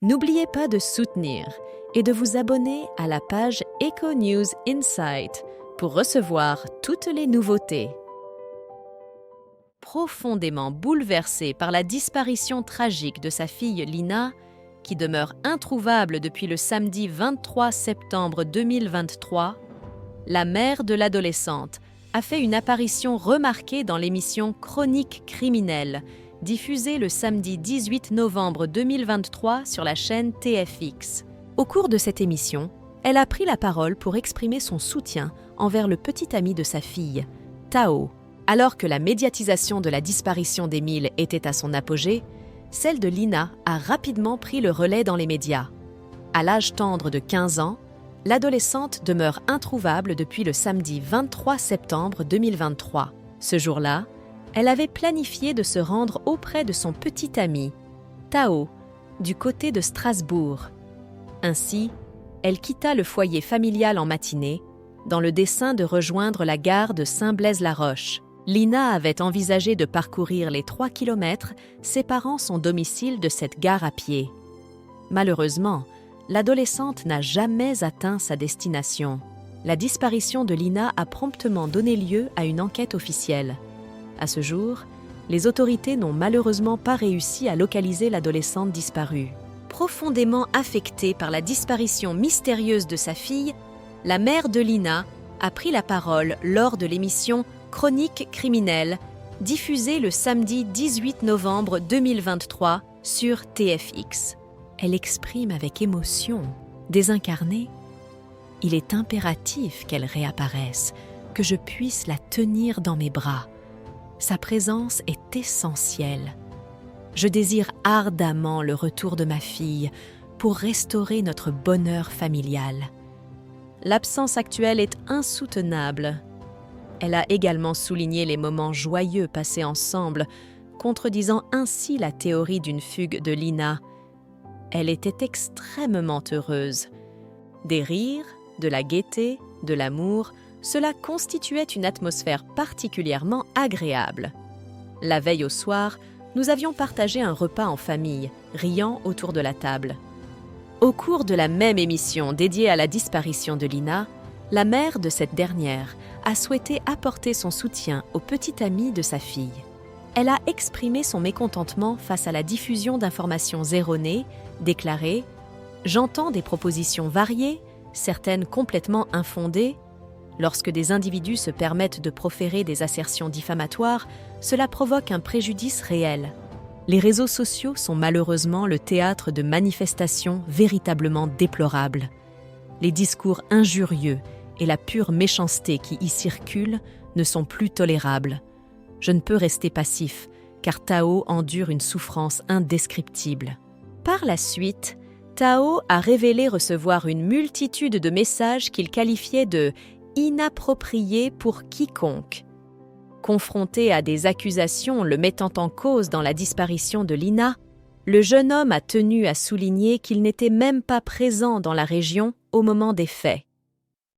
N'oubliez pas de soutenir et de vous abonner à la page Eco News Insight pour recevoir toutes les nouveautés. Profondément bouleversé par la disparition tragique de sa fille Lina, qui demeure introuvable depuis le samedi 23 septembre 2023, la mère de l'adolescente a fait une apparition remarquée dans l'émission Chroniques criminelles, diffusée le samedi 18 novembre 2023 sur la chaîne TFX. Au cours de cette émission, elle a pris la parole pour exprimer son soutien envers le petit ami de sa fille, Tao. Alors que la médiatisation de la disparition d'Émile était à son apogée, celle de Lina a rapidement pris le relais dans les médias. À l'âge tendre de 15 ans, l'adolescente demeure introuvable depuis le samedi 23 septembre 2023. Ce jour-là, elle avait planifié de se rendre auprès de son petit ami, Tao, du côté de Strasbourg. Ainsi, elle quitta le foyer familial en matinée, dans le dessein de rejoindre la gare de Saint-Blaise-la-Roche. Lina avait envisagé de parcourir les 3 kilomètres séparant son domicile de cette gare à pied. Malheureusement, l'adolescente n'a jamais atteint sa destination. La disparition de Lina a promptement donné lieu à une enquête officielle. À ce jour, les autorités n'ont malheureusement pas réussi à localiser l'adolescente disparue. Profondément affectée par la disparition mystérieuse de sa fille, la mère de Lina a pris la parole lors de l'émission Chroniques criminelles, diffusée le samedi 18 novembre 2023 sur TFX. Elle exprime avec émotion, désincarnée, « Il est impératif qu'elle réapparaisse, que je puisse la tenir dans mes bras. Sa présence est essentielle. Je désire ardemment le retour de ma fille pour restaurer notre bonheur familial. L'absence actuelle est insoutenable. » Elle a également souligné les moments joyeux passés ensemble, contredisant ainsi la théorie d'une fugue de Lina. Elle était extrêmement heureuse. Des rires, de la gaieté, de l'amour, cela constituait une atmosphère particulièrement agréable. La veille au soir, nous avions partagé un repas en famille, riant autour de la table. Au cours de la même émission dédiée à la disparition de Lina, la mère de cette dernière a souhaité apporter son soutien au petit ami de sa fille. Elle a exprimé son mécontentement face à la diffusion d'informations erronées, déclaré « J'entends des propositions variées, certaines complètement infondées. Lorsque des individus se permettent de proférer des assertions diffamatoires, cela provoque un préjudice réel. Les réseaux sociaux sont malheureusement le théâtre de manifestations véritablement déplorables. Les discours injurieux et la pure méchanceté qui y circulent ne sont plus tolérables. Je ne peux rester passif, car Tao endure une souffrance indescriptible. » Par la suite, Tao a révélé recevoir une multitude de messages qu'il qualifiait de « inappropriés pour quiconque ». Confronté à des accusations le mettant en cause dans la disparition de Lina, le jeune homme a tenu à souligner qu'il n'était même pas présent dans la région au moment des faits.